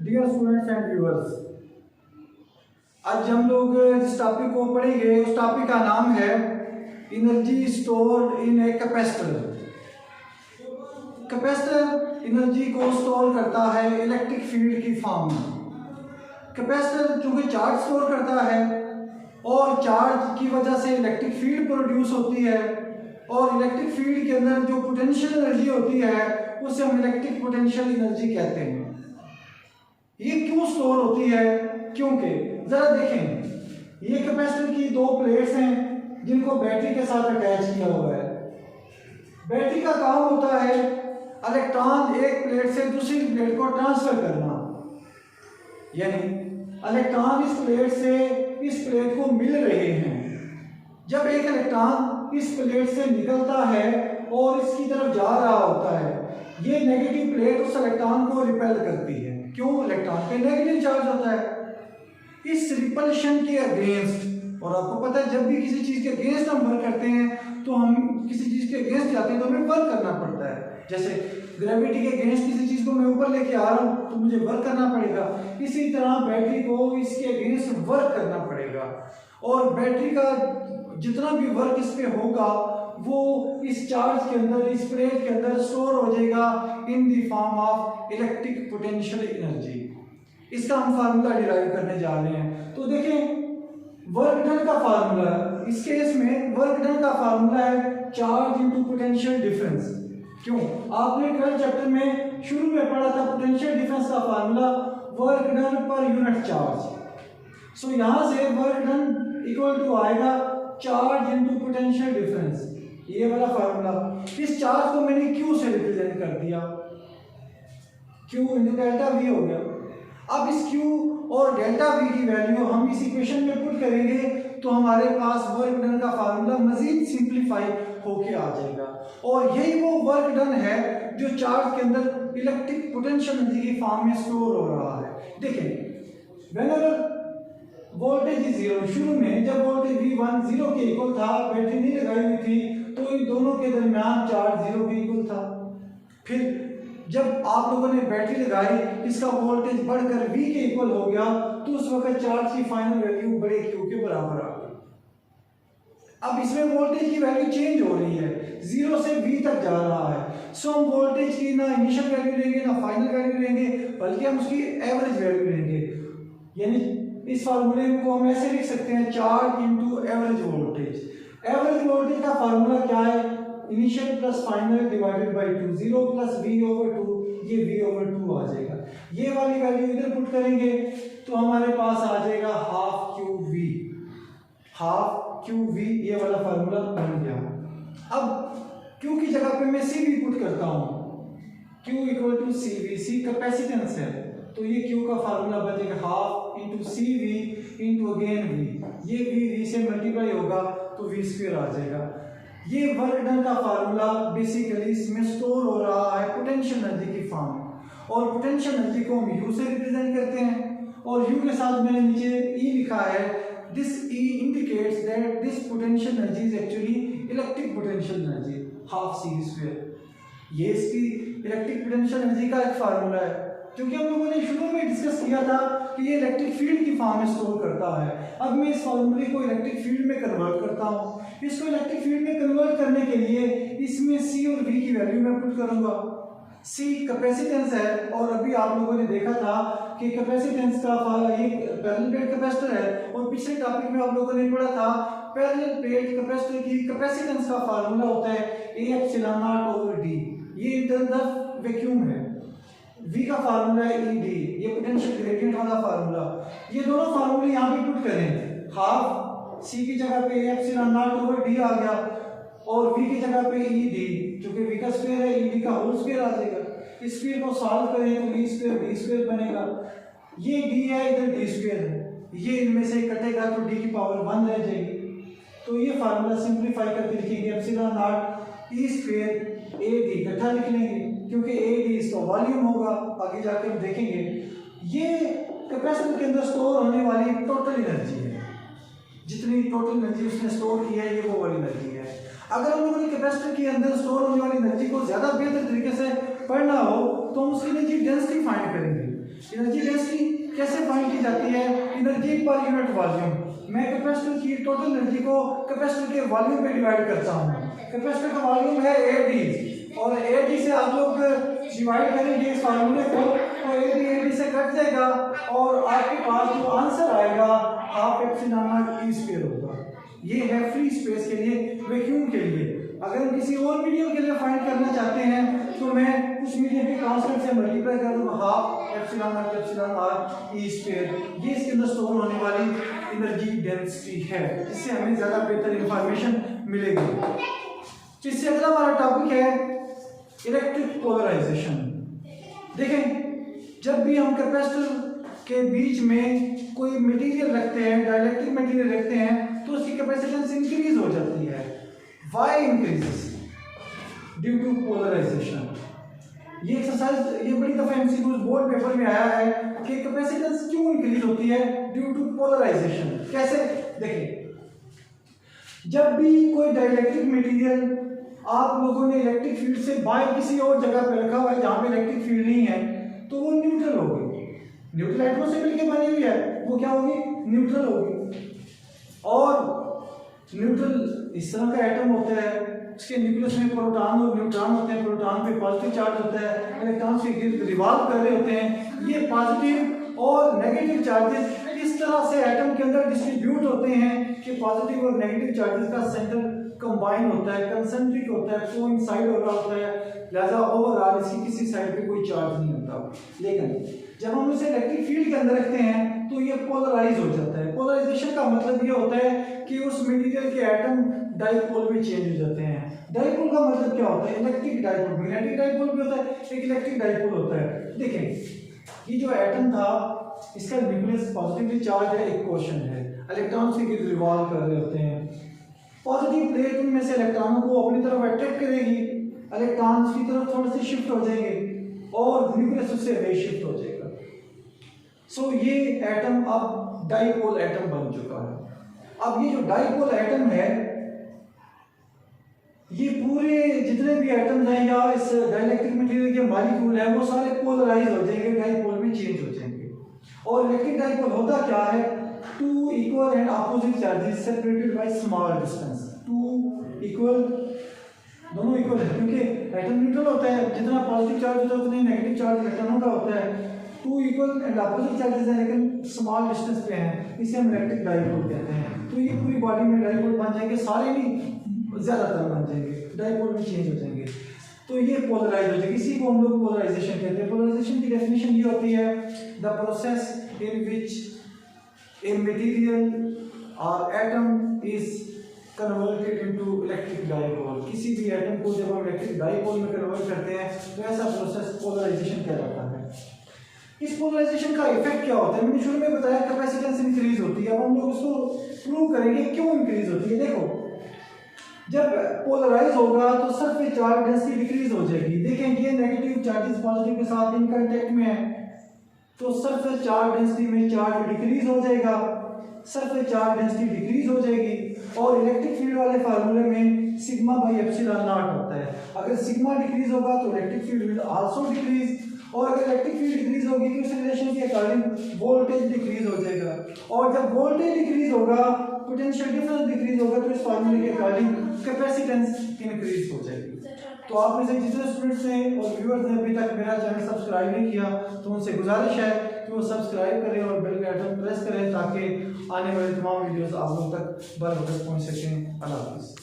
Dear students and viewers, आज हम लोग जिस टॉपिक को पढ़ेंगे उस टॉपिक का नाम है energy stored in a capacitor. Capacitor energy को स्टोर करता है इलेक्ट्रिक फील्ड की फॉर्म में। कैपेसिटर चूंकि चार्ज स्टोर करता है और चार्ज की वजह से इलेक्ट्रिक फील्ड प्रोड्यूस होती है और इलेक्ट्रिक फील्ड के अंदर जो पोटेंशियल एनर्जी होती है उसे हम इलेक्ट्रिक पोटेंशियल एनर्जी कहते हैं। ये क्यों स्टोर होती है? क्योंकि जरा देखें, ये कैपेसिटर की दो प्लेट्स हैं जिनको बैटरी के साथ अटैच किया हुआ है। बैटरी का काम होता है इलेक्ट्रॉन एक प्लेट से दूसरी प्लेट को ट्रांसफर करना, यानी इलेक्ट्रॉन इस प्लेट से इस प्लेट को मिल रहे हैं। जब एक इलेक्ट्रॉन इस प्लेट से निकलता है और इसकी तरफ जा रहा होता है, ये नेगेटिव प्लेट उस इलेक्ट्रॉन को रिपेल करती है। क्यों? इलेक्ट्रॉन पे नेगेटिव चार्ज होता है। इस रिपल्शन के अगेंस्ट, और आपको पता है जब भी किसी चीज के अगेंस्ट हम वर्क करते हैं तो हम किसी चीज के अगेंस्ट जाते हैं तो हमें वर्क करना पड़ता है। जैसे ग्रेविटी के अगेंस्ट किसी चीज को मैं ऊपर लेके आ रहा हूं तो मुझे वर्क करना पड़ेगा, इसी तरह बैटरी को इसके अगेंस्ट वर्क करना पड़ेगा और बैटरी का जितना भी वर्क इस पे होगा वो इस चार्ज के अंदर, इस प्लेट के अंदर स्टोर हो जाएगा in the form of electric potential energy. इसका हम फार्मूला डिराइव करने जा रहे हैं। तो देखें, वर्क डन का फार्मूला, इस केस में वर्क डन का फार्मूला है चार्ज इनटू पोटेंशियल डिफरेंस। क्यों? आपने 12th चैप्टर में शुरू में पढ़ा था पोटेंशियल डिफरेंस का formula work done per unit charge. So यहां से वर्क डन इक्वल टू आएगा चार्ज इनटू पोटेंशियल डिफरेंस, ये वाला फार्मूला। इस चार्ज को मैंने क्यू से रिप्रेजेंट कर दिया, क्यू इंटू डेल्टा वी हो गया। अब इस क्यू और डेल्टा वी की वैल्यू हम इस इक्वेशन में पुट करेंगे तो हमारे पास वर्क डन का फार्मूला मजीद सिंप्लीफाई होके आ जाएगा और यही वो वर्क डन है जो चार्ज के अंदर इलेक्ट्रिक पोटेंशियल एनर्जी की फॉर्म में स्टोर हो रहा है। देखें, व्हेनेवर वोल्टेज इज जीरो, शुरू में जब वोल्टेज V1 जीरो के इक्वल था, बैटरी नहीं लगाई हुई थी, तो इन दोनों के दरमियान चार्ज जीरो के इक्वल था। फिर जब आप लोगों ने बैटरी लगाई, इसका वोल्टेज बढ़कर V के इक्वल हो गया, तो उस वक्त चार्ज की फाइनल वैल्यू बड़े Q के बराबर आ गई। अब इसमें वोल्टेज की वैल्यू चेंज हो रही है, 0 से V तक जा रहा है। सो हम वोल्टेज की ना इनिशियल वैल्यू लेंगे ना फाइनल वैल्यू लेंगे, बल्कि हम उसकी एवरेज वैल्यू लेंगे। यानी इस फार्मूले को हम ऐसे लिख सकते हैं, charge into average voltage. Average voltage का फार्मूला क्या है? Initial plus final divided by 2, 0 plus V/2, ये V/2 आ जाएगा। ये वाली वैल्यू इधर पुट करेंगे तो हमारे पास आ जाएगा हाफ क्यू वी, ये वाला फार्मूला बन गया। अब Q की जगह पे मैं CV पुट करता हूँ, Q equal to CV, C capacitance है तो ये Q का फार्मूला बचेगा half into CV into again V, ये V से मल्टीप्लाई होगा तो V² आ जाएगा। ये वर्क डन का फार्मूला बेसिकली इसमें स्टोर हो रहा है पोटेंशियल एनर्जी की फॉर्म में और पोटेंशियल एनर्जी को हम U से रिप्रेजेंट करते हैं और U के साथ मैंने नीचे E लिखा है। This E indicates that this potential energy is actually electric potential energy half C²। ये इसकी इलेक्ट्रिक पोटेंशियल एनर्जी का एक फार्मूला है, क्योंकि हम लोगों ने शुरू में डिस्कस किया था कि ये इलेक्ट्रिक फील्ड की फॉर्म में स्टोर करता है। अब मैं इस फार्मूले को इलेक्ट्रिक फील्ड में कन्वर्ट करता हूँ। इसको इलेक्ट्रिक फील्ड में कन्वर्ट करने के लिए इसमें C और V की वैल्यू मैं पुट करूंगा। C कैपेसिटेंस है और अभी आप लोगों ने देखा था कि कैपेसिटेंस का ये पैरेलल प्लेट कैपेसिटर है और पिछले टॉपिक में आप लोगों ने पढ़ा था पैरेलल प्लेट कैपेसिटर की कैपेसिटेंस का फार्मूला होता है A/0/d। ये इन टर्म्स ऑफ वैक्यूम है। V का फार्मूला है ED, ये पोटेंशियल ग्रेडियंट वाला फार्मूला। ये दोनों फार्मूले यहाँ पे पुट करें, हाफ C की जगह पे A/0/d आ गया और V की जगह पे ED, क्योंकि V का स्क्वायर है ED का होल स्क्वायर आ जाएगा। इस स्क्वायर को सॉल्व करें तो D² बनेगा। ये D है, इधर D² है, ये इनमें से कटेगा तो D की पावर 1 रह जाएगी। तो ये फार्मूला सिंप्लीफाई करके लिखेंगे ε0E² AD, इकट्ठा लिख लेंगे क्योंकि AD इसका वॉल्यूम होगा, आगे जाकर हम देखेंगे। ये कैपेसिटर के अंदर स्टोर होने वाली टोटल एनर्जी है, जितनी टोटल एनर्जी उसने स्टोर की है ये वो वाली एनर्जी है। अगर हम लोगों ने कैपेसिटर के अंदर स्टोर होने वाली एनर्जी को ज्यादा बेहतर तरीके से पढ़ना हो तो हम उसकी एनर्जी डेंसिटी फाइंड करेंगे। एनर्जी डेंसिटी कैसे फाइंड की जाती है? Energy per unit volume. मैं कैपेसिटर की टोटल एनर्जी को कैपेसिटर के वॉल्यूम में डिवाइड करता हूँ। कैपेसिटर का वॉल्यूम है AD और AD से आप लोग डिवाइड करेंगे इस फार्मूले को तो AD से कट जाएगा और आपके पास जो आंसर आएगा half epsilon not E square होगा। ये है फ्री स्पेस के लिए, वैक्यूम के लिए। अगर हम किसी और मीडियम के लिए फाइंड करना चाहते हैं तो मैं उस मीडियम के कांस्टेंट से मल्टीप्लाई कर दूंगा half epsilon not epsilon R E square. ये इसके अंदर स्टोर होने वाली एनर्जी डेंसिटी है, जिससे हमें ज्यादा बेहतर इंफॉर्मेशन मिलेगी। इससे अगला हमारा टॉपिक है इलेक्ट्रिक पोलराइजेशन। देखें, जब भी हम कैपेसिटर के बीच में कोई मटेरियल रखते हैं, डाइलेक्ट्रिक मटेरियल रखते हैं, तो उसकी कैपेसिटेंस इंक्रीज हो जाती है। Why increases? Due to polarization. ये एक्सरसाइज ये बड़ी दफा एमसीक्यूज बोर्ड पेपर में आया है कि कैपेसिटेंस क्यों इंक्रीज होती है? Due to polarization. कैसे? देखिए, जब भी कोई डाइलेक्ट्रिक मटेरियल आप लोगों ने इलेक्ट्रिक फील्ड से बाहर किसी और जगह पे रखा हुआ है जहां पे इलेक्ट्रिक फील्ड नहीं है, तो वो न्यूट्रल होगी। न्यूट्रल एटमों से मिलकर बनी हुई है, वो क्या होगी? न्यूट्रल होगी। और न्यूट्रल इस तरह का एटम होता है, उसके न्यूक्लियस में प्रोटॉन और न्यूट्रॉन होते हैं। प्रोटॉन पे पॉजिटिव चार्ज होता है, इलेक्ट्रॉन से रिवॉल्व कर रहे होते हैं। ये पॉजिटिव और नेगेटिव चार्जेस इस तरह से एटम के अंदर डिस्ट्रीब्यूट होते हैं कि पॉजिटिव और नेगेटिव चार्जेस का सेंटर कंबाइन होता है, कंसेंट्रिक होता है, कोइंसाइड हो रहा होता है, लिहाजा ओवरऑल इसकी किसी साइड पे कोई चार्ज नहीं होता। लेकिन जब हम इसे इलेक्ट्रिक फील्ड के अंदर रखते हैं तो ये पोलराइज हो जाता है। पोलराइजेशन का मतलब ये होता है कि उस मटेरियल के एटम डाइपोल में चेंज हो जाते हैं। डाइपोल का मतलब क्या होता है? Electric dipole. मैग्नेटिक डाइपोल भी होता है, एक इलेक्ट्रिक डाइपोल होता है। देखें, ये जो एटम था इसका न्यूक्लियस पॉजिटिवली चार्ज है, एक क्वेश्चन है, इलेक्ट्रॉन से रिवॉल्व कर रहे होते हैं। पॉजिटिव प्लेट उनमें से इलेक्ट्रॉनों को अपनी तरफ अट्रैक्ट करेगी, इलेक्ट्रॉन्स की तरफ थोड़े से शिफ्ट हो जाएंगे और न्यूक्लियस उससे वे शिफ्ट हो जाएगा। सो ये एटम अब डाइपोल एटम बन चुका है। अब ये जो डाइपोल एटम है, ये पूरे जितने भी एटम्स हैं या इस डाइलेक्ट्रिक मटेरियल के मॉलिक्यूल हैं, वो सारे पोलराइज हो जाएंगे, डाइपोल में चेंज हो जाएंगे। और इलेक्ट्रिक डाइपोल होता क्या है? Two equal and opposite charges separated by small distance. Two equal, दोनों इक्वल है क्योंकि एटम न्यूट्रल होता है, जितना पॉजिटिव चार्ज होता है उतने नेगेटिव चार्ज इलेक्ट्रॉनों का होता है। Two equal and opposite charges हैं लेकिन स्मॉल डिस्टेंस पे हैं, इसे हम इलेक्ट्रिक डाइपोल कहते हैं। तो ये पूरी बॉडी में डाइपोल बन जाएंगे, सारे नहीं ज्यादातर बन जाएंगे, डाइपोल में चेंज हो जाएंगे। तो ये पोलराइज हो जाएगी, इसी को हम लोग पोलराइजेशन कहते हैं। पोलराइजेशन की डेफिनेशन ये होती है, the process in which a material or atom is converted into electric dipole। किसी भी एटम को जब हम इलेक्ट्रिक डाइपोल में कन्वर्ट करते हैं तो ऐसा प्रोसेस पोलराइजेशन कहलाता है। इस पोलराइजेशन का इफेक्ट क्या होता है? मैंने शुरू में बताया कैपेसिटेंस इंक्रीज होती है। अब हम लोग उसको प्रूव करेंगे क्यों इंक्रीज होती है। देखो, जब पोलराइज होगा तो सरफेस चार्ज डेंसिटी डिक्रीज हो जाएगी। देखें, ये नेगेटिव चार्जेस पॉजिटिव के साथ इन कांटेक्ट में है तो सरफेस चार्ज डेंसिटी में चार्ज डिक्रीज हो जाएगा, सरफेस चार्ज डेंसिटी डिक्रीज हो जाएगी। और इलेक्ट्रिक फील्ड वाले फार्मूले में सिग्मा बाई एप्सिलॉन नॉट होता है। अगर सिग्मा डिक्रीज होगा तो electric field will also decrease, और अगर इलेक्ट्रिक फील्ड डिक्रीज होगी तो इस रिलेशन के अकॉर्डिंग वोल्टेज डिक्रीज हो जाएगा। और जब वोल्टेज डिक्रीज होगा, पोटेंशियल डिफरेंस डिक्रीज होगा, तो इस फार्मूले के अकॉर्डिंग कैपेसिटेंस इंक्रीज हो जाएगी। तो आप में से जितने स्टूडेंट्स हैं और व्यूअर्स ने अभी तक मेरा चैनल सब्सक्राइब नहीं किया तो उनसे गुजारिश है कि वो सब्सक्राइब करें और बेल का आइकन प्रेस करें ताकि आने वाले तमाम वीडियोस आप लोगों तक बर वक्त पहुंच सकें। अल्लाह हाफ़िज़।